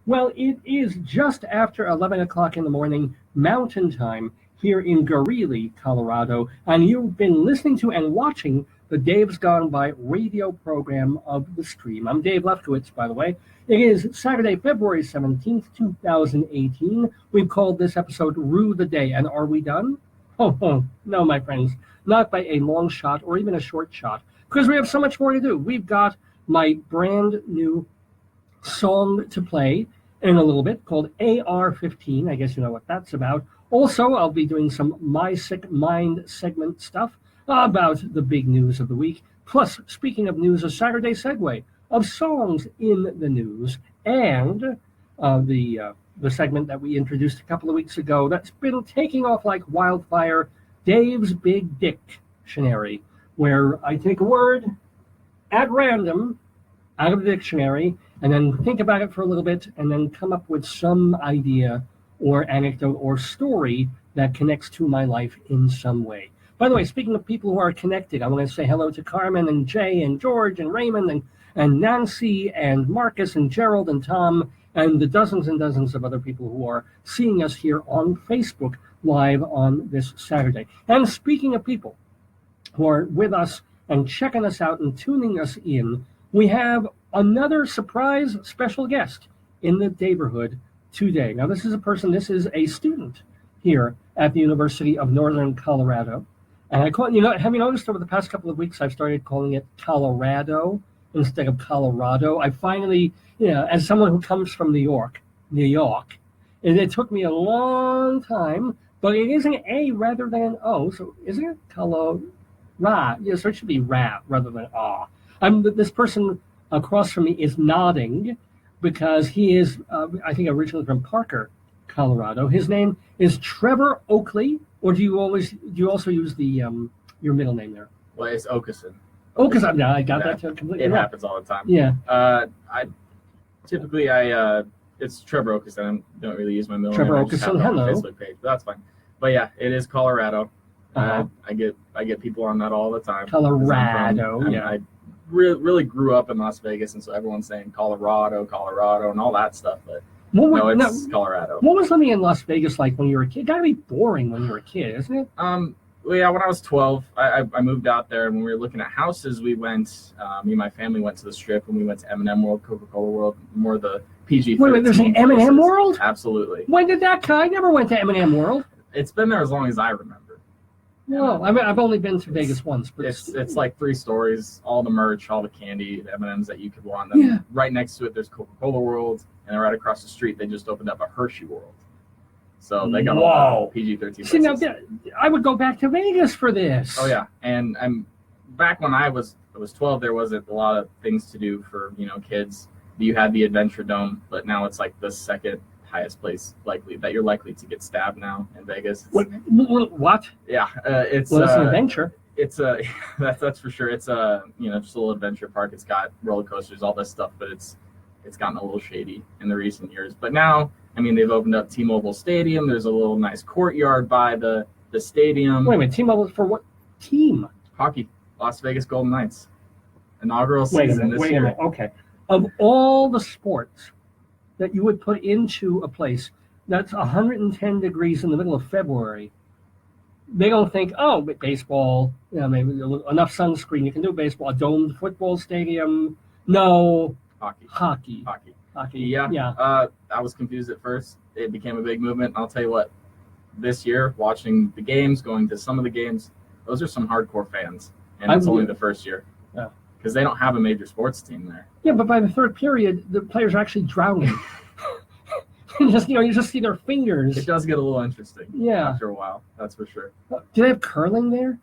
Well, it is just after 11 o'clock in the morning, Mountain Time, here in Greeley, Colorado, and you've been listening to and watching the Dave's Gone By radio program of the stream. I'm Dave Lefkowitz, by the way. It is Saturday, February 17th, 2018. We've called this episode Rue the Day, and are we done? Oh, no, my friends, not by a long shot or even a short shot, because we have so much more to do. We've got my brand new song to play in a little bit called AR-15. I guess you know what that's about. Also, I'll be doing some My Sick Mind segment stuff about the big news of the week. Plus, speaking of news, a Saturday segue of songs in the news, and the segment that we introduced a couple of weeks ago that's been taking off like wildfire, Dave's Big Dictionary, where I take a word at random out of the dictionary and then think about it for a little bit and then come up with some idea or anecdote or story that connects to my life in some way. By the way, speaking of people who are connected, I want to say hello to Carmen and Jay and George and Raymond and Nancy and Marcus and Gerald and Tom and the dozens and dozens of other people who are seeing us here on Facebook live on this Saturday. And speaking of people who are with us and checking us out and tuning us in, we have another surprise special guest in the neighborhood today. Now, this is a student here at the University of Northern Colorado. And I call it, have you noticed over the past couple of weeks, I've started calling it Colorado instead of Colorado. I finally, as someone who comes from New York, and it took me a long time, but it is an A rather than an O. So isn't it Colorado? Yeah, so it should be Ra rather than Ah. This person across from me is nodding because he is, I think, originally from Parker, Colorado. His name is Trevor Oakley, or do you also use the your middle name there? Well, it's Okeson. Okeson. No, I got that completely wrong. It happens all the time. Yeah. Typically it's Trevor Okeson. I don't really use my middle Trevor name. Okeson. Hello. On my Facebook page, but that's fine. But yeah, it is Colorado. I get people on that all the time. Colorado. I really grew up in Las Vegas, and so everyone's saying Colorado, and all that stuff. But it's Colorado. What was living in Las Vegas like when you were a kid? It gotta be boring when you were a kid, isn't it? Well, yeah, when I was 12, I moved out there, and when we were looking at houses, we went, me and my family went to the Strip, and we went to M&M World, Coca-Cola World, more the PG-13. Wait, there's an M&M World? Absolutely. When did that come? I never went to M&M World. It's been there as long as I remember. No, I've only been to Vegas once. But it's like 3 stories, all the merch, all the candy, the M&Ms that you could want. Then right next to it, there's Coca-Cola World, and then right across the street, they just opened up a Hershey World. So they got all PG-13. See, now, I would go back to Vegas for this. Oh, yeah. And back when I was 12, there wasn't a lot of things to do for, kids. You had the Adventure Dome, but now it's like the second highest place you're likely to get stabbed now in Vegas. What? Yeah, it's an adventure. It's that's for sure. It's just a little adventure park. It's got roller coasters, all this stuff, but it's gotten a little shady in the recent years. But now, they've opened up T-Mobile Stadium. There's a little nice courtyard by the stadium. Wait a minute, T-Mobile for what team? Hockey, Las Vegas Golden Knights. Inaugural season this year. Okay. Of all the sports that you would put into a place that's 110 degrees in the middle of February, they don't think, but baseball, maybe enough sunscreen, you can do baseball, a domed football stadium. No. Hockey. Yeah. I was confused at first. It became a big movement. I'll tell you what, this year, watching the games, going to some of the games, those are some hardcore fans. And it's only the first year. Yeah. Because they don't have a major sports team there. Yeah, but by the third period, the players are actually drowning. You just see their fingers. It does get a little interesting. Yeah. After a while, that's for sure. Do they have curling there?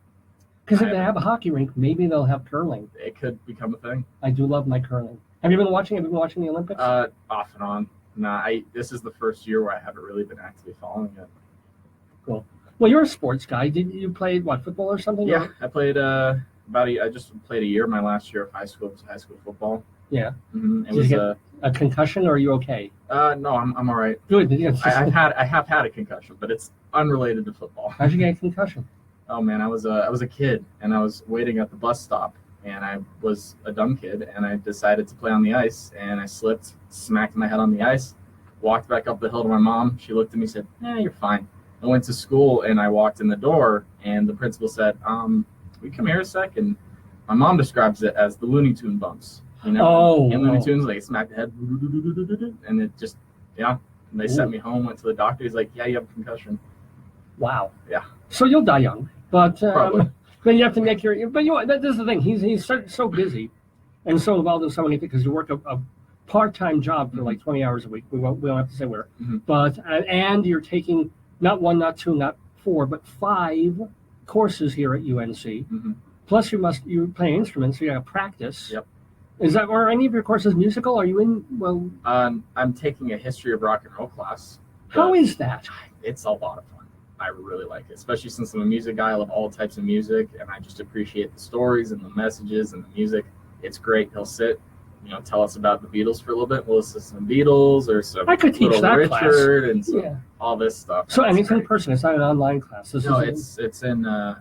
Because if they have a hockey rink, maybe they'll have curling. It could become a thing. I do love my curling. Have you been watching the Olympics? Off and on. Nah, this is the first year where I haven't really been actively following it. Cool. Well, you're a sports guy. Did you play football or something? Yeah, I played I just played a year. My last year of high school was high school football. Yeah. Mm-hmm. Did you get a concussion, or are you okay? No, I'm all right. Good. I have had a concussion, but it's unrelated to football. How'd you get a concussion? Oh man, I was a kid, and I was waiting at the bus stop, and I was a dumb kid, and I decided to play on the ice, and I slipped, smacked my head on the ice, walked back up the hill to my mom. She looked at me and said, you're fine. I went to school and I walked in the door and the principal said, will you come here a sec? And my mom describes it as the Looney Tune bumps. You know, in Looney Tunes, like smack the head, and it just, and they sent me home, went to the doctor. He's like, you have a concussion. Wow. Yeah. So you'll die young, but Probably. then you have to make but this is the thing. He's so busy and so involved in so many things because you work a part-time job for like 20 hours a week. We don't have to say where, but and you're taking not 1, not 2, not 4, but 5 courses here at UNC. Plus, you're playing instruments, so you got to practice. Yep. Are any of your courses musical? Are you in? Well, I'm taking a history of rock and roll class. How is that? It's a lot of fun. I really like it, especially since I'm a music guy. I love all types of music, and I just appreciate the stories and the messages and the music. It's great. He'll sit, tell us about the Beatles for a little bit. We'll listen to some Beatles or some I could teach Little that Richard class. and some, all this stuff. So, and it's in person. It's not an online class. It's in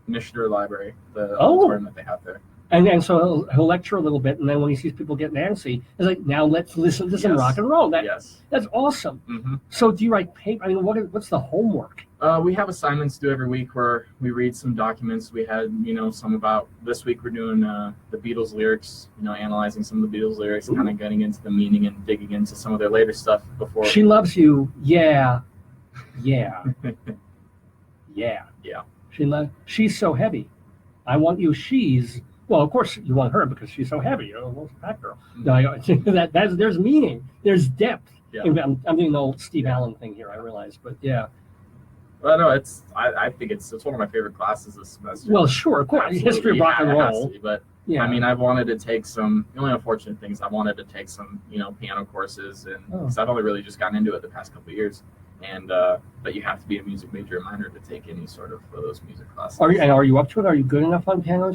Missioner Library, the auditorium that they have there. And so he'll lecture a little bit, and then when he sees people getting antsy, he's like, now let's listen to some rock and roll. That's awesome. So do you write paper? I mean, what's the homework? We have assignments due every week where we read some documents. We had, some about, this week we're doing the Beatles lyrics, analyzing some of the Beatles lyrics, kind of getting into the meaning and digging into some of their later stuff before. She loves you. Yeah. Yeah. Yeah. Yeah. She's so heavy. I want you. Well, of course you want her because she's so heavy. You're almost a fat girl. No, there's meaning. There's depth. Yeah. I'm doing the old Steve Allen thing here. I realize, but yeah. Well, no, I think it's one of my favorite classes this semester. Well, sure, of course, Absolutely. history of rock and roll. But I mean, I've wanted to take some. The only unfortunate things I wanted to take some, piano courses, and because I've only really just gotten into it the past couple of years. And but you have to be a music major or minor to take any sort of those music classes. Are you up to it? Are you good enough on piano?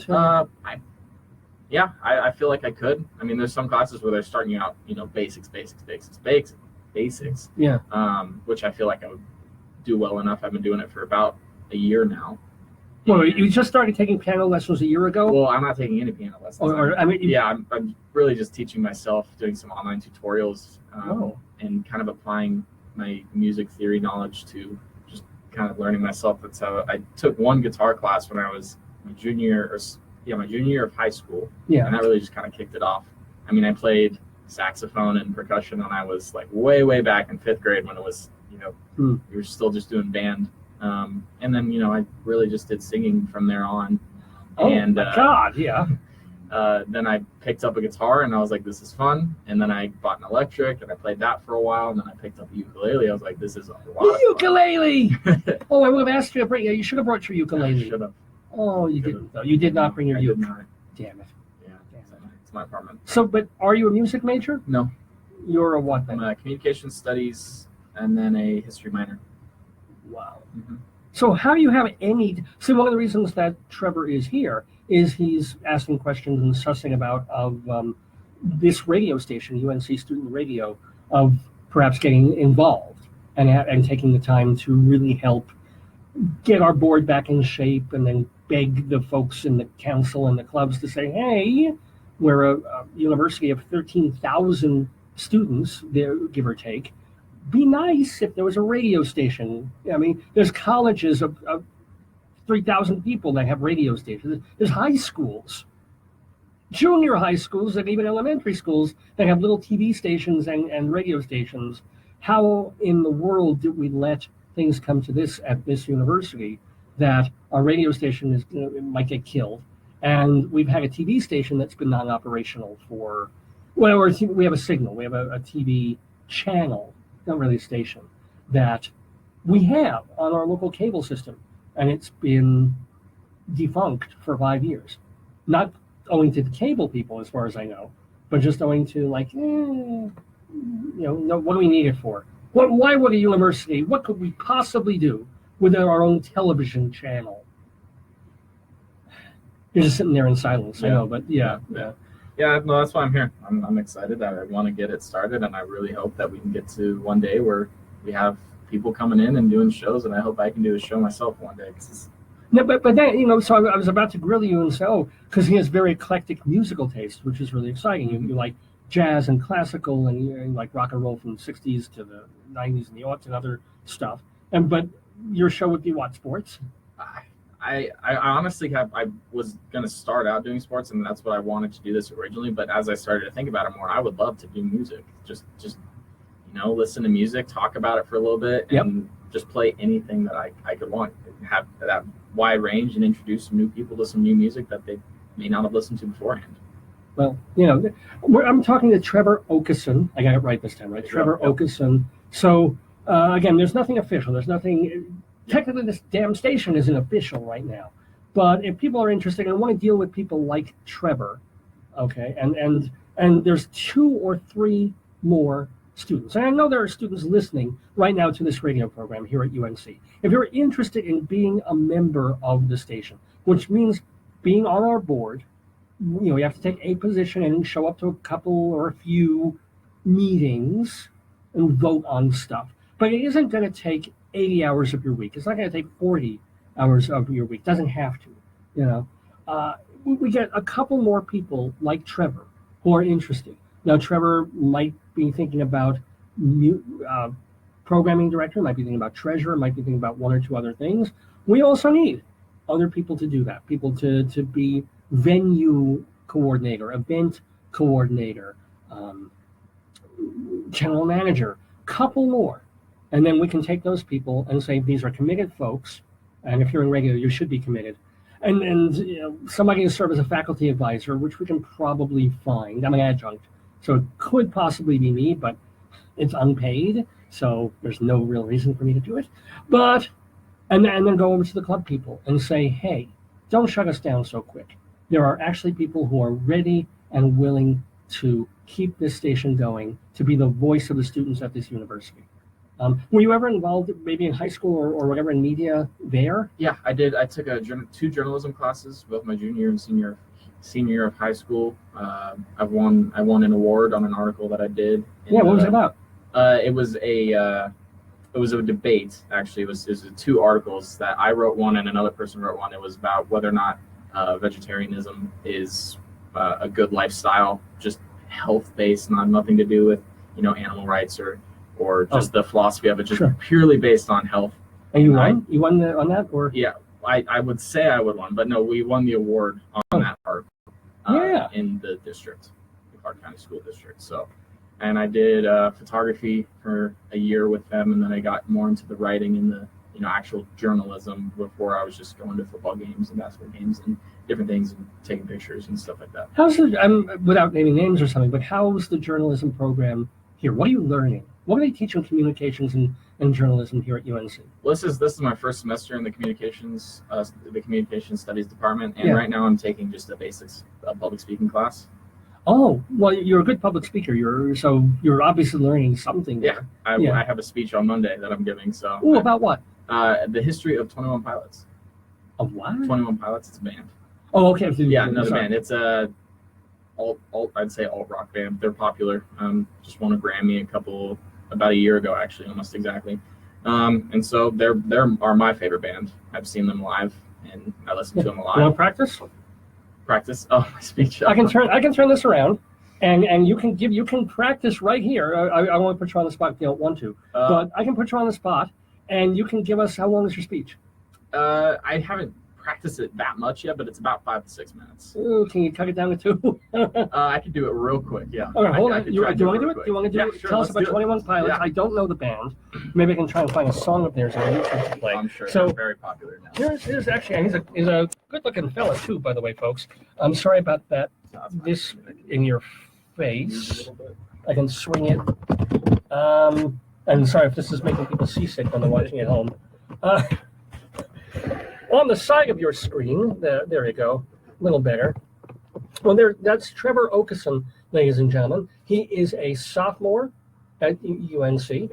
I feel like I could. I mean, there's some classes where they're starting you out, basics. Yeah. Which I feel like I would do well enough. I've been doing it for about a year now. Well, you just started taking piano lessons a year ago? Well, I'm not taking any piano lessons. I'm really just teaching myself, doing some online tutorials, and kind of applying my music theory knowledge to just kind of learning myself. That's how I took one guitar class when I was my junior year of high school. Yeah. And that really just kind of kicked it off. I mean, I played saxophone and percussion when I was like way back in 5th grade when it was, we were still just doing band. And then, I really just did singing from there on. Oh, my God, yeah. Then I picked up a guitar and I was like, this is fun. And then I bought an electric and I played that for a while. And then I picked up a ukulele. I was like, this is a lot of fun. Ukulele! Oh, I would have asked you to bring it. You should have brought your ukulele. I should have. Oh, you didn't, though. You did not bring your ukulele. Damn it. Yeah, it's my apartment. So, but are you a music major? No. You're a what then? I'm a communication studies and then a history minor. Wow. So how do you have any... See, one of the reasons that Trevor is here is he's asking questions and sussing about this radio station, UNC Student Radio, of perhaps getting involved and taking the time to really help get our board back in shape and then beg the folks in the council and the clubs to say, hey, we're a university of 13,000 students, there, give or take. Be nice if there was a radio station. I mean, there's colleges of 3,000 people that have radio stations. There's high schools, junior high schools, and even elementary schools that have little TV stations and radio stations. How in the world did we let things come to this at this university that our radio station might get killed? And we've had a TV station that's been non-operational for, we have a signal, we have a TV channel, not really a station, that we have on our local cable system. And it's been defunct for 5 years. Not owing to the cable people, as far as I know, but just owing to what do we need it for? Why would a university, what could we possibly do with our own television channel? You're just sitting there in silence, I know, but yeah. Yeah, no, that's why I'm here. I'm excited. I want to get it started, and I really hope that we can get to one day where we have people coming in and doing shows, and I hope I can do a show myself one day. No, but then, so I was about to grill you and say, because he has very eclectic musical taste, which is really exciting. You like jazz and classical and like rock and roll from the 60s to the 90s and the aughts and other stuff. But your show would be what, sports? I honestly I was going to start out doing sports, and that's what I wanted to do this originally. But as I started to think about it more, I would love to do music. Just listen to music, talk about it for a little bit, and just play anything that I could want. Have that wide range and introduce some new people to some new music that they may not have listened to beforehand. Well, I'm talking to Trevor Okeson. I got it right this time, right? Trevor Okeson. So, again, there's nothing official. There's nothing... Technically, this damn station isn't official right now. But if people are interested and want to deal with people like Trevor, okay, and there's 2 or 3 more students. And I know there are students listening right now to this radio program here at UNC. If you're interested in being a member of the station, which means being on our board, you have to take a position and show up to a couple or a few meetings and vote on stuff. But it isn't going to take 80 hours of your week. It's not going to take 40 hours of your week. It doesn't have to, We get a couple more people like Trevor who are interested. Now, Trevor might be thinking about programming director, might be thinking about treasurer, might be thinking about 1 or 2 other things. We also need other people to do that, people to be venue coordinator, event coordinator, general manager, couple more. And then we can take those people and say, these are committed folks. And if you're in regular, you should be committed. And somebody to serve as a faculty advisor, which we can probably find. I'm an adjunct, so it could possibly be me, but it's unpaid. So there's no real reason for me to do it. And then go over to the club people and say, hey, don't shut us down so quick. There are actually people who are ready and willing to keep this station going, to be the voice of the students at this university. Were you ever involved maybe in high school or whatever in media there? Yeah, I did. I took 2 journalism classes, both my junior and senior year of high school. I won an award on an article that I did. What was it about? It was a debate, actually. It was 2 articles that I wrote one and another person wrote one. It was about whether or not vegetarianism is a good lifestyle, just health-based, nothing to do with animal rights or just the philosophy of it, just purely based on health. And you won? You won on that? Or yeah, I would say I would won, but no, we won the award on that article in the district, the Clark County School District. So, and I did photography for a year with them, and then I got more into the writing and the actual journalism before I was just going to football games and basketball games and different things and taking pictures and stuff like that. How's without naming names or something, but how's the journalism program here? What are you learning? What do they teach in communications and journalism here at UNC? Well, this is my first semester in the communications studies department, and right now I'm taking just a basics public speaking class. Oh, well, you're a good public speaker. You're obviously learning something. Yeah, I have a speech on Monday that I'm giving. So. Oh, about what? The history of 21 Pilots. Of what? 21 Pilots. It's a band. Oh, okay. Yeah, another band. It's a I'd say alt rock band. They're popular. Just won a Grammy about a year ago, actually, almost exactly. And so they are my favorite band. I've seen them live, and I listen to them a lot. You want to practice? Practice? Oh, my speech. I can turn this around, and you can practice right here. I won't put you on the spot if you don't want to, but I can put you on the spot, and you can give us, how long is your speech? I haven't practiced it that much yet, but it's about 5 to 6 minutes. Ooh, can you cut it down to 2? I can do it real quick, yeah. All right, hold on. Do you want to do it? Do you want to do it? Sure, tell us about 21 Pilots. Yeah. I don't know the band. Maybe I can try and find a song of theirs on YouTube to play. I'm sure So they're very popular now. here's actually, and he's a good-looking fella too, by the way, folks. I'm sorry about that. This in your face. I can swing it. And sorry if this is making people seasick when they're watching at home. On the side of your screen, there you go, a little better. Well, that's Trevor Okeson, ladies and gentlemen. He is a sophomore at UNC,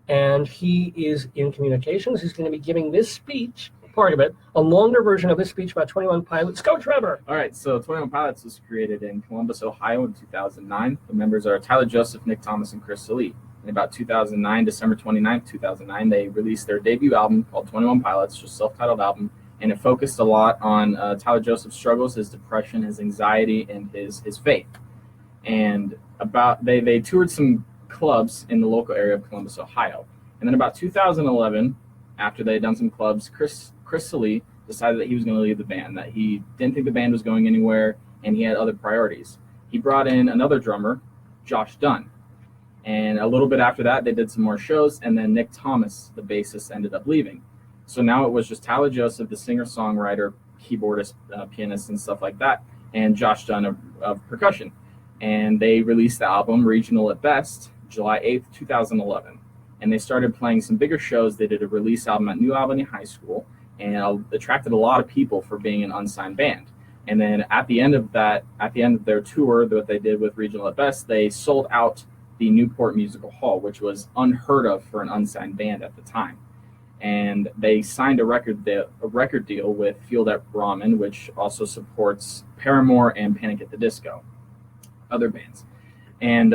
and he is in communications. He's going to be giving this speech, part of it, a longer version of this speech about 21 Pilots. Go, Trevor! All right, so 21 Pilots was created in Columbus, Ohio in 2009. The members are Tyler Joseph, Nick Thomas, and Chris Salee. In about 2009, December 29th, 2009, they released their debut album called 21 Pilots, just self-titled album, and it focused a lot on Tyler Joseph's struggles, his depression, his anxiety, and his faith. And they toured some clubs in the local area of Columbus, Ohio. And then about 2011, after they had done some clubs, Chris Sallee decided that he was going to leave the band, that he didn't think the band was going anywhere, and he had other priorities. He brought in another drummer, Josh Dunn. And a little bit after that, they did some more shows, and then Nick Thomas, the bassist, ended up leaving. So now it was just Tyler Joseph, the singer-songwriter, keyboardist, pianist, and stuff like that, and Josh Dunn of percussion. And they released the album, Regional at Best, July 8th, 2011. And they started playing some bigger shows. They did a release album at New Albany High School, and attracted a lot of people for being an unsigned band. And then at the end of their tour that they did with Regional at Best, they sold out the Newport Musical Hall, which was unheard of for an unsigned band at the time. And they signed a record deal with Field at Ramen, which also supports Paramore and Panic at the Disco, other bands. And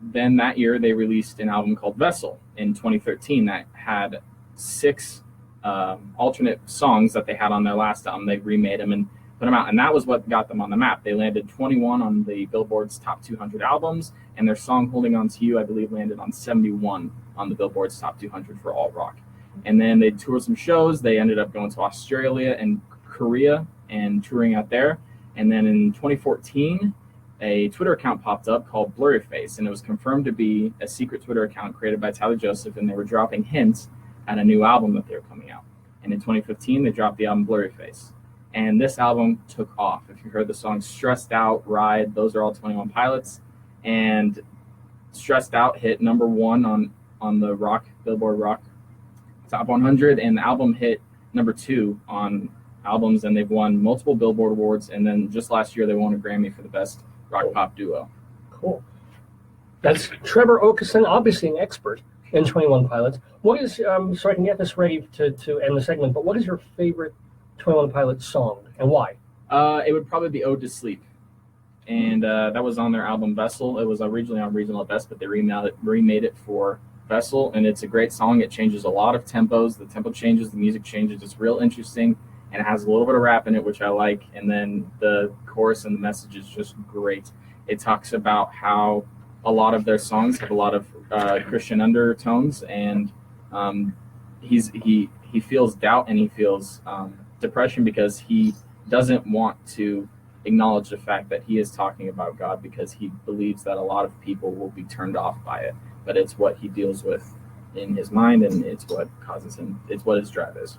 then that year they released an album called Vessel in 2013 that had 6 alternate songs that they had on their last album. They remade them and put them out, and that was what got them on the map. They landed 21 on the Billboard's top 200 albums, and their song Holding On To You, I believe, landed on 71 on the Billboard's top 200 for alt rock. And then they toured some shows. They ended up going to Australia and Korea and touring out there. And then in 2014, a Twitter account popped up called Blurryface, and it was confirmed to be a secret Twitter account created by Tyler Joseph, and they were dropping hints at a new album that they were coming out. And in 2015, they dropped the album Blurryface. And this album took off. If you heard the songs Stressed Out, Ride, those are all 21 Pilots. And Stressed Out hit number 1 on the Billboard Rock Top 100, and the album hit number 2 on albums, and they've won multiple Billboard awards. And then just last year, they won a Grammy for the best rock pop duo. Cool. That's Trevor Okeson, obviously an expert in 21 Pilots. What is, so I can get this ready to end the segment, but what is your favorite 21 Pilots song, and why? It would probably be Ode to Sleep. And that was on their album Vessel. It was originally on Regional at Best, but they remade it for Vessel, and it's a great song. It changes a lot of tempos. The tempo changes, the music changes. It's real interesting, and it has a little bit of rap in it, which I like. And then the chorus and the message is just great. It talks about how a lot of their songs have a lot of Christian undertones, and he feels doubt and he feels depression because he doesn't want to acknowledge the fact that he is talking about God, because he believes that a lot of people will be turned off by it. But it's what he deals with in his mind, and it's what causes him. It's what his drive is.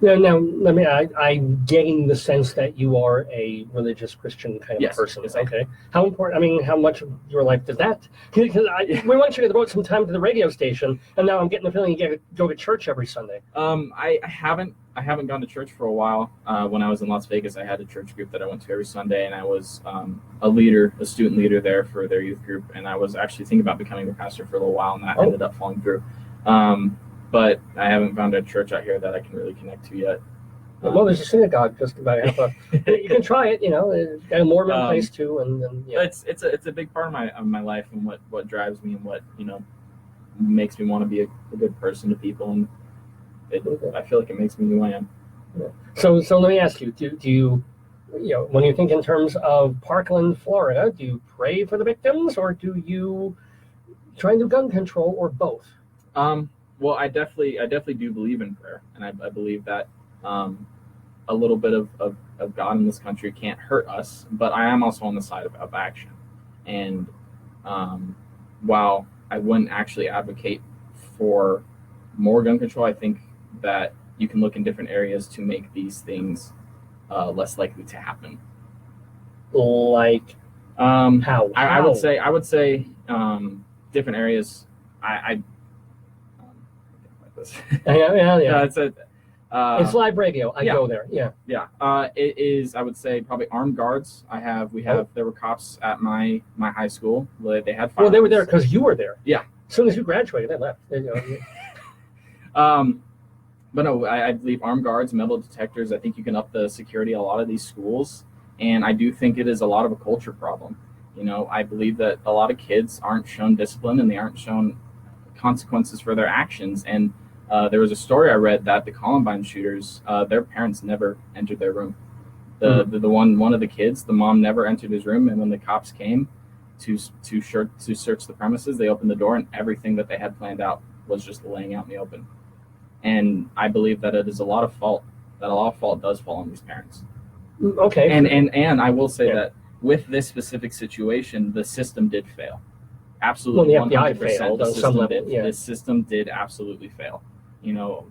Now, let me. I'm getting the sense that you are a religious Christian kind of person. Yes, okay. How important? I mean, how much of your life does that? Because we want you to devote some time to the radio station, and now I'm getting the feeling you get to go to church every Sunday. I haven't gone to church for a while. When I was in Las Vegas, I had a church group that I went to every Sunday, and I was a student leader there for their youth group, and I was actually thinking about becoming the pastor for a little while, and that ended up falling through. But I haven't found a church out here that I can really connect to yet. Well, there's a synagogue just about half a. You can try it. It's got a Mormon place too, and yeah. It's a big part of my life, and what drives me, and what makes me want to be a good person to people, and I feel like it makes me who I am. Yeah. So let me ask you: Do you, when you think in terms of Parkland, Florida, do you pray for the victims, or do you try and do gun control, or both? Well, I definitely do believe in prayer, and I believe that a little bit of God in this country can't hurt us, but I am also on the side of action. And while I wouldn't actually advocate for more gun control, I think that you can look in different areas to make these things less likely to happen. Like how? I would say different areas. Yeah. It's live radio. I go there. Yeah. It is. I would say probably armed guards. There were cops at my high school. They had firearms. Well, they were there because you were there. Yeah. As soon as you graduated, they left. But no, I believe armed guards, metal detectors. I think you can up the security at a lot of these schools, and I do think it is a lot of a culture problem. I believe that a lot of kids aren't shown discipline, and they aren't shown consequences for their actions. And there was a story I read that the Columbine shooters, their parents never entered their room. One of the kids, the mom never entered his room, and when the cops came to search the premises. They opened the door, and everything that they had planned out was just laying out in the open. And I believe that it is a lot of fault does fall on these parents. Okay. And I will say that with this specific situation, the system did fail. Absolutely, well, the FBI 100%. failed The on system some level. did. Yeah. The system did absolutely fail.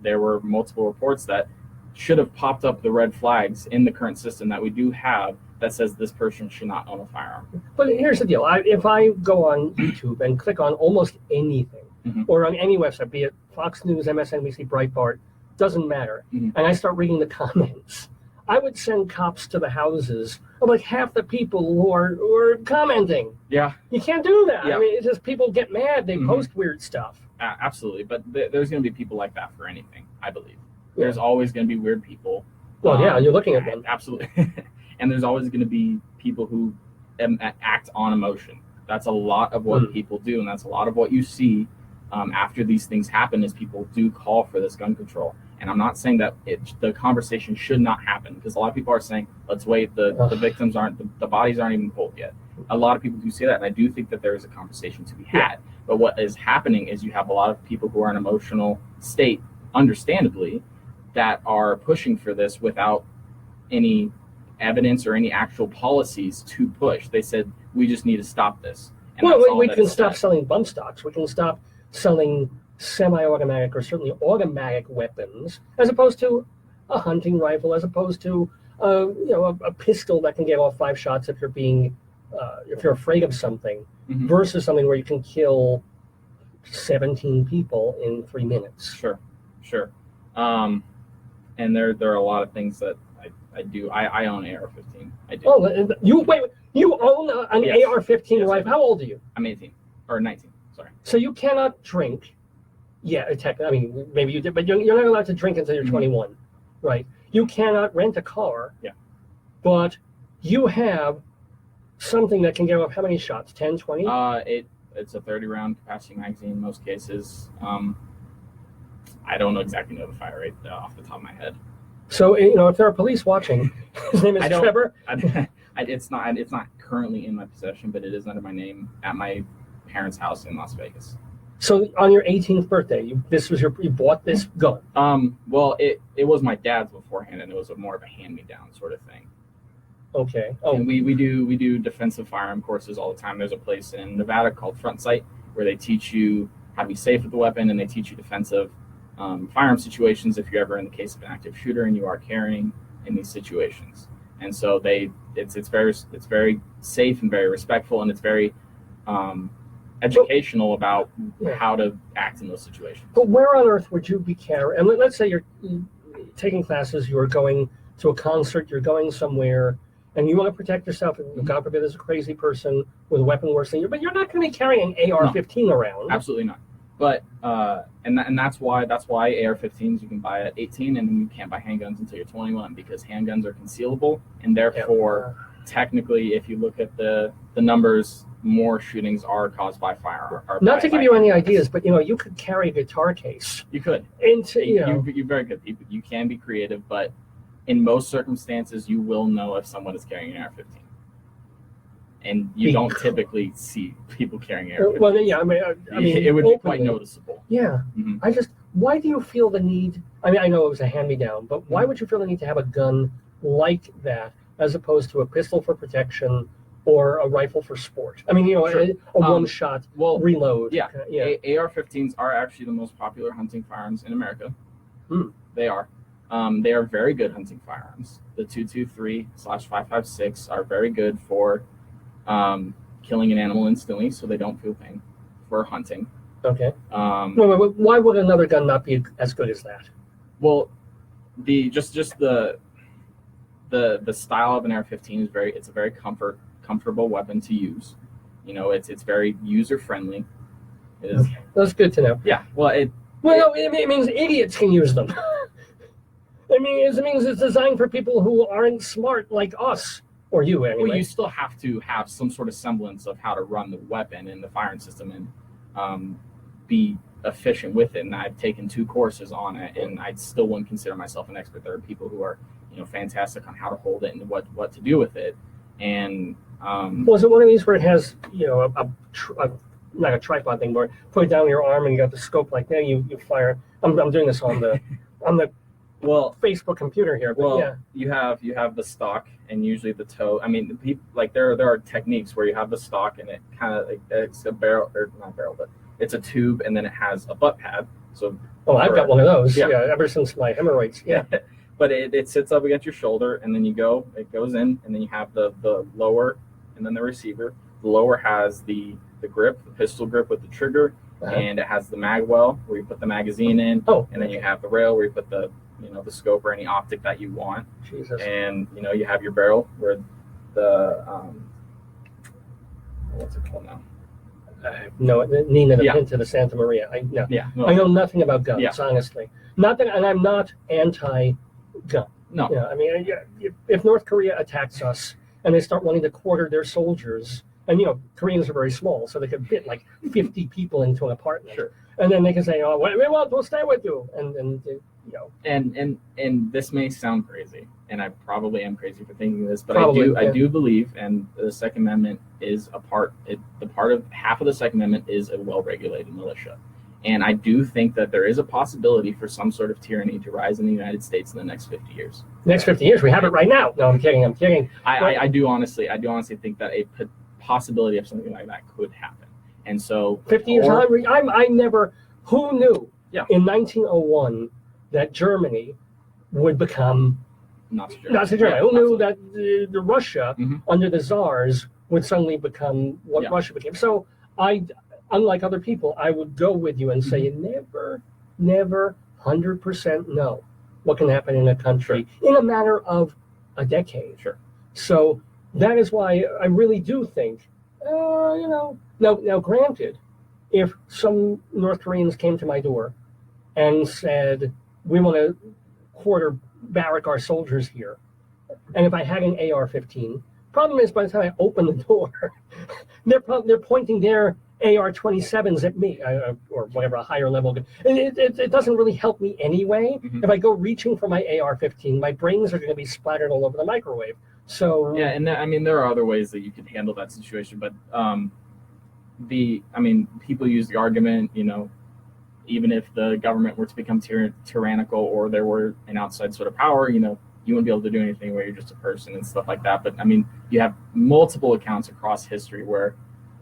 There were multiple reports that should have popped up the red flags in the current system that we do have that says this person should not own a firearm. But here's the deal. If I go on YouTube and click on almost anything, or on any website, be it Fox News, MSNBC, Breitbart, doesn't matter, and I start reading the comments, I would send cops to the houses of like half the people who are commenting. Yeah. You can't do that. Yeah. I mean, it's just people get mad. They post weird stuff. Absolutely. But there's going to be people like that for anything, I believe. There's always going to be weird people. Well, yeah, you're looking at them. Absolutely. And there's always going to be people who act on emotion. That's a lot of what people do, and that's a lot of what you see after these things happen is people do call for this gun control. And I'm not saying that the conversation should not happen, because a lot of people are saying, let's wait, the victims the bodies aren't even pulled yet. A lot of people do say that, and I do think that there is a conversation to be had. But what is happening is you have a lot of people who are in an emotional state, understandably, that are pushing for this without any evidence or any actual policies to push. They said, we just need to stop this. And well, we can stop selling bump stocks. We can stop selling semi-automatic or certainly automatic weapons, as opposed to a hunting rifle, as opposed to a pistol that can get off 5 shots if you're afraid of something, versus something where you can kill 17 people in 3 minutes. Sure. And there are a lot of things that I do. I own an AR-15. I do. Oh, you own an AR-15 rifle? How old are you? I'm 18 or 19. Sorry. So you cannot drink. Yeah, I mean, maybe you did, but you're not allowed to drink until you're 21, right? You cannot rent a car. Yeah. But you have something that can get off how many shots? 10, 20? It's a 30-round capacity magazine in most cases. I don't exactly know the fire rate off the top of my head. So if there are police watching, his name is Trevor. It's not currently in my possession, but it is under my name at my parents' house in Las Vegas. So on your 18th birthday, you bought this gun? Well, it was my dad's beforehand, and it was more of a hand-me-down sort of thing. Okay. Oh. And we do defensive firearm courses all the time. There's a place in Nevada called Front Sight where they teach you how to be safe with the weapon, and they teach you defensive firearm situations if you're ever in the case of an active shooter and you are carrying in these situations. And so it's very safe and very respectful, and it's very educational about how to act in those situations. But where on earth would you be carrying? And let's say you're taking classes, you're going to a concert, you're going somewhere, and you want to protect yourself. And God forbid, there's a crazy person with a weapon worse than you, but you're not going to be carrying an AR-15 around. Absolutely not. But and that's why AR-15s you can buy at 18, and you can't buy handguns until you're 21, because handguns are concealable, and therefore technically, if you look at the numbers, more shootings are caused by firearm. Not to give you any ideas, but you could carry a guitar case. You could. You're very good. You can be creative, but in most circumstances, you will know if someone is carrying an AR-15. And you don't typically see people carrying AR-15. Well, yeah, I mean, it would be quite noticeable. Yeah. Why do you feel the need? I mean, I know it was a hand-me-down, but why would you feel the need to have a gun like that as opposed to a pistol for protection or a rifle for sport? I mean, Sure. a one-shot reload. Yeah. AR-15s are actually the most popular hunting firearms in America. They are. They are very good hunting firearms. The 223/556 are very good for killing an animal instantly, so they don't feel pain, for hunting. Okay. Why would another gun not be as good as that? Well, the style of an AR-15 is a very comfortable weapon to use. It's very user friendly. Okay. That's good to know. Yeah. Well, it means idiots can use them. It means it's designed for people who aren't smart like us. Or you, anyway. Well, you still have to have some sort of semblance of how to run the weapon and the firing system and be efficient with it. And I've taken 2 courses on it, and I still wouldn't consider myself an expert. There are people who are, fantastic on how to hold it and what to do with it. And Was it one of these where it has, like a tripod thing where you put it down your arm and you got the scope like that, you fire. I'm doing this on the well, Facebook computer here, but well, yeah. you have the stock and usually the toe. I mean, there are techniques where you have the stock and it kind of it's a barrel, or not barrel, but it's a tube and then it has a butt pad. So I've got one of those. Yeah. Ever since my hemorrhoids. Yeah. But it sits up against your shoulder and then it goes in, and then you have the lower and then the receiver. The lower has the grip, the pistol grip with the trigger, and it has the mag well where you put the magazine in, and then you have the rail where you put the scope or any optic that you want. Jesus. And you have your barrel where the what's it called now? No, Nina the Pinta the Santa Maria. I know nothing about guns, honestly. Not that, and I'm not anti-gun. No. I mean, if North Korea attacks us and they start wanting to quarter their soldiers, and Koreans are very small, so they could fit like 50 people into an apartment. Sure. And then they can say, "Oh, we'll stay with you," and And this may sound crazy, and I probably am crazy for thinking this, but I do believe, and the Second Amendment is half of the Second Amendment is a well-regulated militia. And I do think that there is a possibility for some sort of tyranny to rise in the United States in the next 50 years. Next 50 years, we have it right now. No, I'm kidding. I do honestly think that a possibility of something like that could happen. And so 50 years on, I never, who knew in 1901 that Germany would become Nazi Germany? Who knew that the Russia under the Tsars would suddenly become what Russia became? So unlike other people, I would go with you and say you never 100% know what can happen in a country in a matter of a decade. Sure. So that is why I really do think, now granted, if some North Koreans came to my door and said, we want to barrack our soldiers here, and if I had an AR-15, problem is by the time I open the door, they're pointing their AR-27s at me, or whatever, a higher level. It doesn't really help me anyway. If I go reaching for my AR-15, my brains are going to be splattered all over the microwave. So yeah, and there are other ways that you can handle that situation, but people use the argument, even if the government were to become tyrannical or there were an outside sort of power, you wouldn't be able to do anything where you're just a person and stuff like that. But you have multiple accounts across history where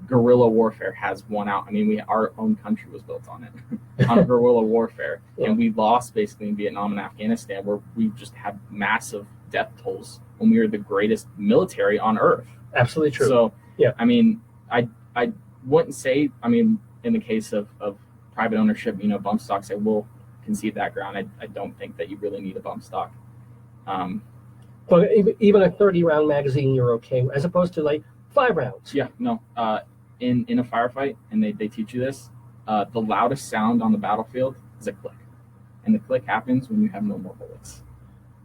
guerrilla warfare has won out. Our own country was built on it, on guerrilla warfare, and we lost basically in Vietnam and Afghanistan, where we just had massive death tolls when we were the greatest military on earth. Absolutely true. So I wouldn't say, in the case of private ownership, bump stocks, I will concede that ground. I don't think that you really need a bump stock. But even a 30-round magazine, you're okay, as opposed to like 5 rounds. Yeah, no. In a firefight, and they teach you this, the loudest sound on the battlefield is a click. And the click happens when you have no more bullets.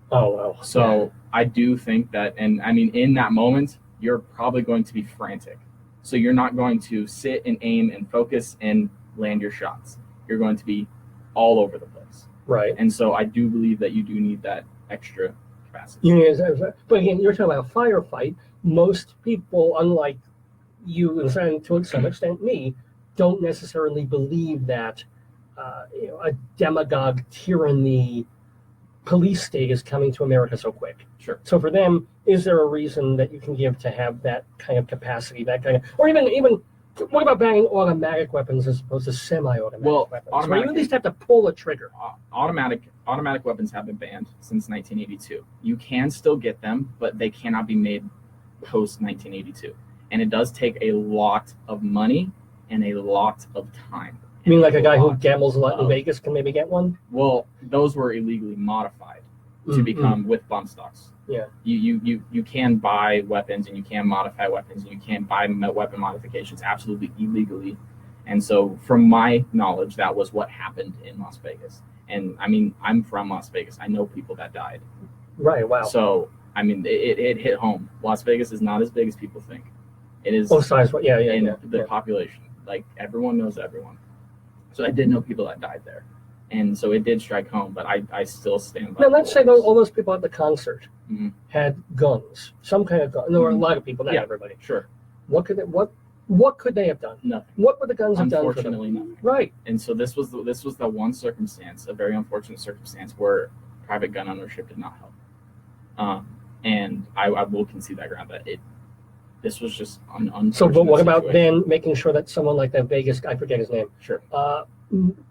Oh, wow. So I do think that, and in that moment, you're probably going to be frantic. So you're not going to sit and aim and focus and land your shots. You're going to be all over the place. Right. And so I do believe that you do need that extra capacity. But again, you're talking about a firefight. Most people, unlike you and to some extent me, don't necessarily believe that a demagogue tyranny police state is coming to America so quick. Sure. So for them, is there a reason that you can give to have that kind of capacity, or even what about banning automatic weapons as opposed to semi-automatic weapons? Where you at least have to pull a trigger. Automatic weapons have been banned since 1982. You can still get them, but they cannot be made post 1982. And it does take a lot of money and a lot of time. You mean like a guy who gambles a lot in Vegas can maybe get one? Well, those were illegally modified to become with bump stocks. Yeah. You can buy weapons and you can modify weapons and you can buy weapon modifications absolutely illegally. And so from my knowledge, that was what happened in Las Vegas. And I'm from Las Vegas. I know people that died. Right, wow. So, it hit home. Las Vegas is not as big as people think. It is. Oh, size, the population. Like, everyone knows everyone. So I did know people that died there. And so it did strike home, but I still stand by. Now, let's say all those people at the concert Mm-hmm. had guns, some kind of gun. There were a lot of people, not everybody. Sure. What could they have done? Nothing. What would the guns have done for them? Unfortunately, nothing. Right. And so this was the one circumstance, a very unfortunate circumstance, where private gun ownership did not help. And I will concede that ground that this was just an unfortunate So, but what about situation. then making sure that someone like that Vegas, I forget his name, Sure.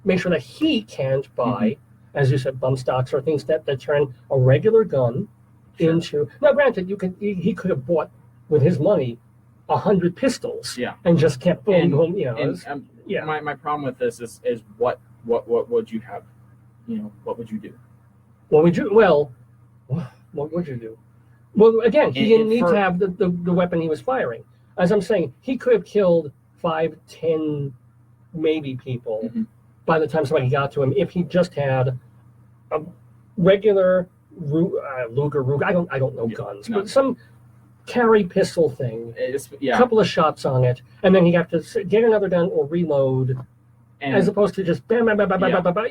make sure that he can't buy, as you said, bump stocks or things that turn a regular gun into. Now, granted, he could have bought with his money 100 pistols, and just kept boom, boom. My problem with this is what would you have? What would you do? What would you do? Well, again, he didn't need to have the weapon he was firing. As I'm saying, he could have killed 5, 10, maybe people by the time somebody got to him if he just had a regular Luger. I don't know guns, but some carry pistol thing. A couple of shots on it, and then he got to get another gun or reload. As opposed to just bam, bam, bam, bam, bam, bam, bam.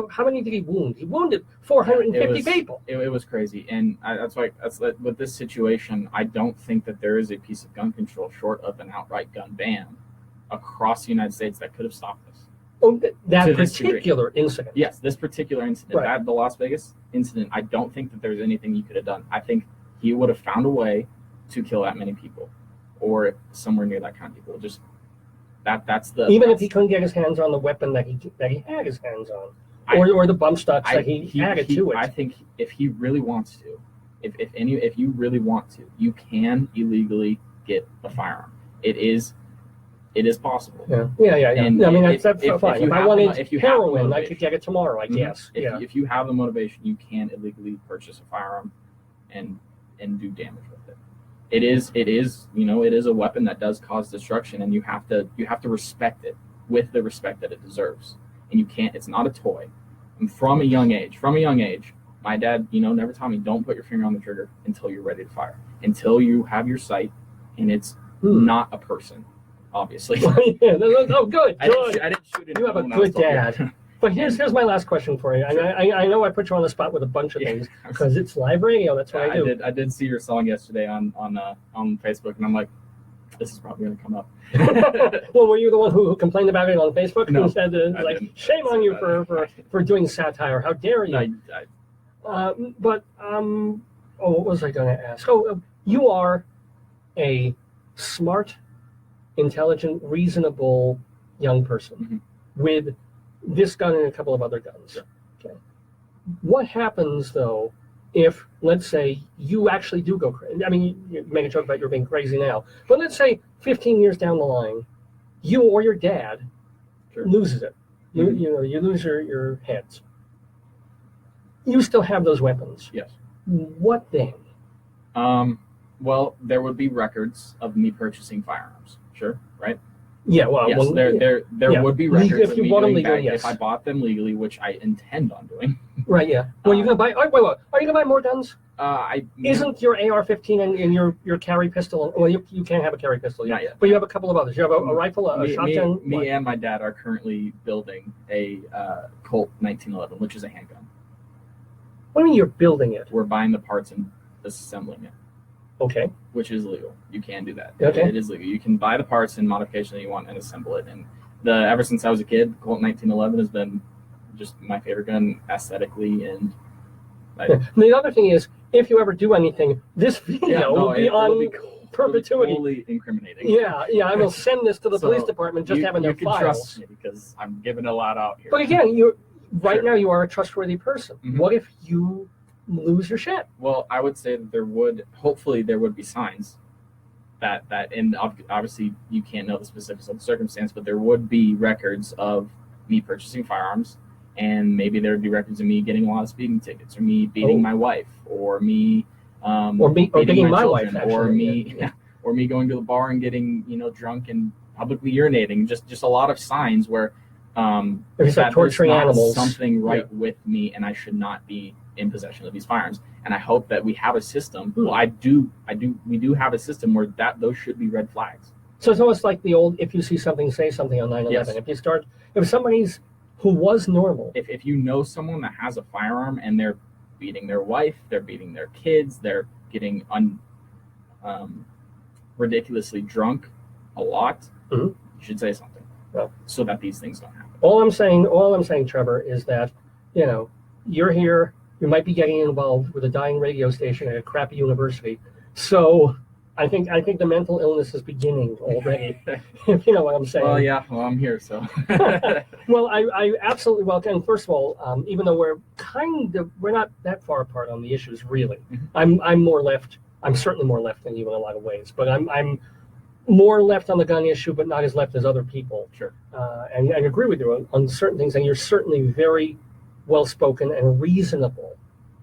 How many did he wound? He wounded 450 people. It was crazy, and that's with this situation. I don't think that there is a piece of gun control short of an outright gun ban across the United States that could have stopped this. Oh, that particular incident. Yes, this particular incident, the Las Vegas incident. I don't think that there's anything you could have done. I think he would have found a way to kill that many people, or somewhere near that kind of people. Just. Even if he couldn't get his hands on the weapon that he had his hands on, or the bump stocks that he added to it. I think if he really wants to, if you really want to, you can illegally get a firearm. It is possible. Yeah. And I mean, that's fine. If I wanted heroin, I could get it tomorrow, I guess. If you have the motivation, you can illegally purchase a firearm and do damage with it. It is a weapon that does cause destruction, and you have to respect it with the respect that it deserves. And you can't. It's not a toy. And from a young age, my dad, never taught me, don't put your finger on the trigger until you're ready to fire, until you have your sight, and it's not a person, obviously. Oh, good. I didn't shoot it. You have a good dad. But here's my last question for you. Sure. I know I put you on the spot with a bunch of things because it's live radio. That's what I do. I did see your song yesterday on Facebook, and I'm like, this is probably going to come up. Well, were you the one who complained about it on Facebook? No, who said shame on you for doing satire? How dare you? What was I going to ask? You are a smart, intelligent, reasonable young person with this gun and a couple of other guns. Sure. Okay. What happens though if, let's say, you actually do go crazy? I mean, you make a joke about you're being crazy now, but let's say 15 years down the line, you or your dad loses it. You lose your heads. You still have those weapons. Yes. What then? Well, there would be records of me purchasing firearms. Sure, right? Yeah, well, yes, there would be records if you bought them legally, if I bought them legally, which I intend on doing. Right, yeah. Well, you're gonna buy. Wait, are you gonna buy more guns? Isn't your AR-15 and your carry pistol? Well, you can't have a carry pistol yet. Not yet. But you have a couple of others. You have a rifle, a shotgun. Me and my dad are currently building a Colt 1911, which is a handgun. What do you mean you're building it? We're buying the parts and assembling it. Okay. Which is legal. You can do that. Okay. It is legal. You can buy the parts and modification that you want and assemble it. And ever since I was a kid, Colt 1911 has been just my favorite gun aesthetically. And the other thing is, if you ever do anything, this video will be on perpetuity. Totally incriminating. Yeah. I will send this to the police department just having their files. You can trust me because I'm giving a lot out here. But again, now you are a trustworthy person. Mm-hmm. What if you lose your shit? Well, I would say that hopefully there would be signs that and obviously you can't know the specifics of the circumstance, but there would be records of me purchasing firearms, and maybe there would be records of me getting a lot of speeding tickets, or me beating my wife, or me beating my wife, actually. Or me going to the bar and getting drunk and publicly urinating. Just a lot of signs where there's like torturing animals. Something with me, and I should not be in possession of these firearms. And I hope that we have a system. Well, we do have a system where those should be red flags. So it's almost like the old, if you see something, say something on 9/11. Yes. If somebody's who was normal. If you know someone that has a firearm and they're beating their wife, they're beating their kids, they're getting ridiculously drunk a lot, you should say something, so that these things don't happen. All I'm saying, Trevor, is that, you know, you're here, you might be getting involved with a dying radio station at a crappy university. So I think the mental illness is beginning already. If you know what I'm saying. Well, yeah, well, I'm here, so. Well, I absolutely welcome. First of all, even though we're not that far apart on the issues, really. I'm more left. I'm certainly more left than you in a lot of ways, but I'm more left on the gun issue, but not as left as other people. Sure. And I agree with you on certain things, and you're certainly very well-spoken and reasonable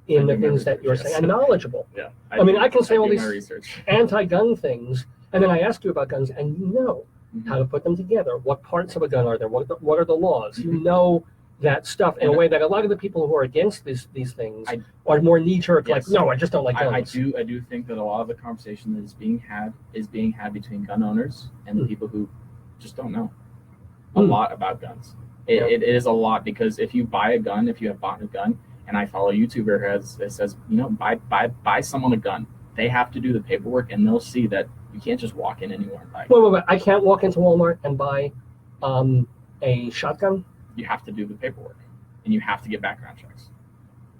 in the things that you're saying, and knowledgeable. Yeah. I mean, I can say all these anti-gun things, and then I ask you about guns, and you know how to put them together. What parts of a gun are there? What are the laws? You know that stuff in a way that a lot of the people who are against these things are more knee-jerk, like, no, I just don't like guns. I do think that a lot of the conversation that is being had between gun owners and the people who just don't know a lot about guns. It is a lot, because if you buy a gun, if you have bought a gun, and I follow a YouTuber that says, you know, buy someone a gun. They have to do the paperwork, and they'll see that you can't just walk in anywhere and buy. Wait. I can't walk into Walmart and buy a shotgun? You have to do the paperwork, and you have to get background checks.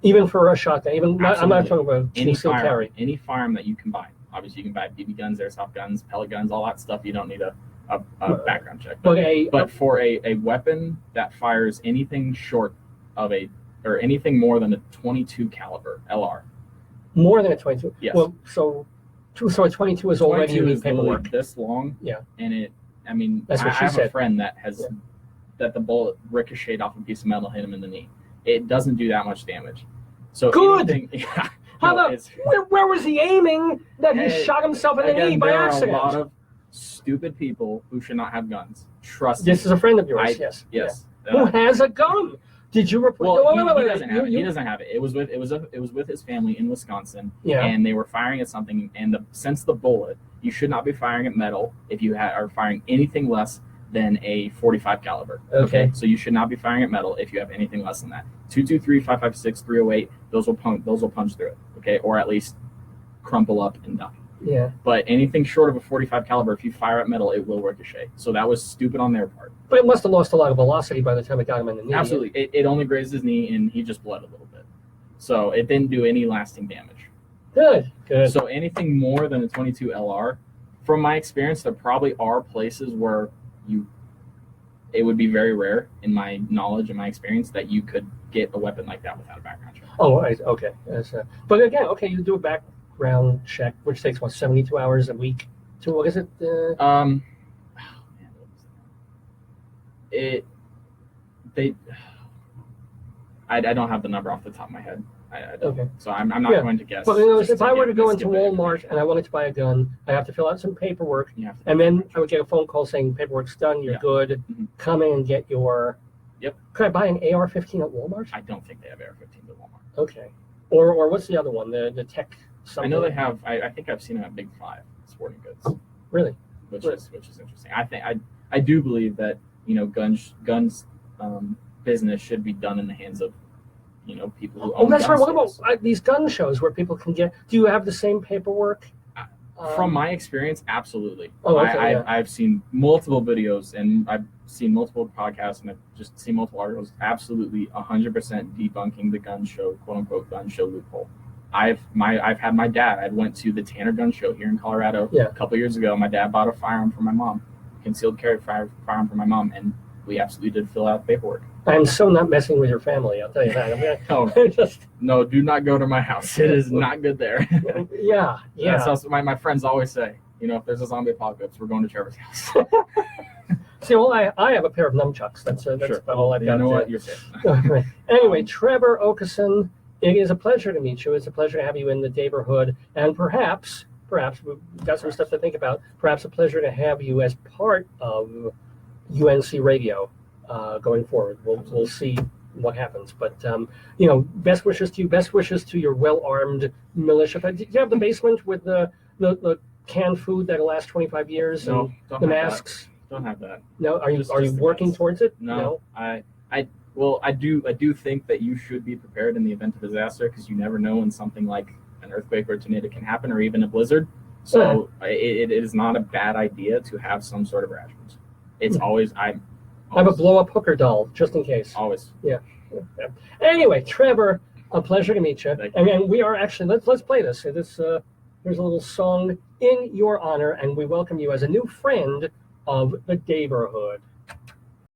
Even for a shotgun? I'm not talking about concealed carry. Any firearm that you can buy. Obviously, you can buy BB guns, airsoft guns, pellet guns, all that stuff. You don't need a background check. But for a weapon that fires anything short of or anything more than a 22 caliber LR. More than a 22? Yes. Well, so a 22 is already you need paperwork. This long. Yeah. And I I have a friend that has that the bullet ricocheted off a piece of metal, hit him in the knee. It doesn't do that much damage. So good. Yeah. Where was he aiming that he shot himself in the knee by accident? There are a lot of stupid people who should not have guns. Trust me. This is a friend of yours. Yes. Yeah. Who has a gun? Did you report? Well, he doesn't have it. He doesn't have it. It was with his family in Wisconsin, and they were firing at something. And since the bullet, you should not be firing at metal if you are firing anything less than a 45 caliber. Okay. So you should not be firing at metal if you have anything less than that. 223, 556, 308. Those will punch through it. Okay, or at least crumple up and die. Yeah. But anything short of a 45 caliber, if you fire at metal, it will ricochet. So that was stupid on their part. But it must have lost a lot of velocity by the time it got him in the knee. Absolutely. It only grazed his knee, and he just bled a little bit. So it didn't do any lasting damage. Good. So anything more than a 22 LR, from my experience, there probably are places where it would be very rare, in my knowledge and my experience, that you could get a weapon like that without a background check. Oh, okay. But again, you do a background check, which takes 72 hours a week. To what is it? I don't have the number off the top of my head. I don't. Okay. So I'm not going to guess. But if I were to go into Walmart and I wanted to buy a gun, I have to fill out some paperwork, and then I would get a phone call saying paperwork's done, you're good. Come in and get your. Yep. Could I buy an AR-15 at Walmart? I don't think they have AR-15 at Walmart. Okay. Or what's the other one? The tech. Something. I know they have. I think I've seen them at Big Five Sporting Goods. Really? Which is interesting. I do believe that guns business should be done in the hands of people who own. Oh, that's right. What stores. about these gun shows where people can get? Do you have the same paperwork? From my experience, absolutely. Oh, okay, I've seen multiple videos, and I've seen multiple podcasts, and I've just seen multiple articles. Absolutely, 100% debunking the gun show, quote unquote, gun show loophole. I've had my dad. I went to the Tanner Gun Show here in Colorado a couple years ago. My dad bought a firearm for my mom, concealed carry firearm for my mom, and we absolutely did fill out paperwork. I'm so not messing with your family, I'll tell you that. No, do not go to my house. It is not good there. Yeah. That's also my friends always say, if there's a zombie apocalypse, we're going to Trevor's house. See, well, I have a pair of nunchucks. That's about all I've got. You know what? You're safe. Anyway, Trevor Okeson, it is a pleasure to meet you. It's a pleasure to have you in the neighborhood, and perhaps we've got some stuff to think about. Perhaps a pleasure to have you as part of UNC Radio going forward. We'll see what happens. But best wishes to you. Best wishes to your well-armed militia. Do you have the basement with the canned food that'll last 25 years? No, and the masks. Don't have that. No, are you working towards it? No. Well, I do think that you should be prepared in the event of disaster, because you never know when something like an earthquake or a tornado can happen, or even a blizzard. So it is not a bad idea to have some sort of rations. It's always I have a blow-up hooker doll just in case. Always. Yeah. Anyway, Trevor, a pleasure to meet you. And we are actually let's play this. Here's a little song in your honor, and we welcome you as a new friend of the neighborhood.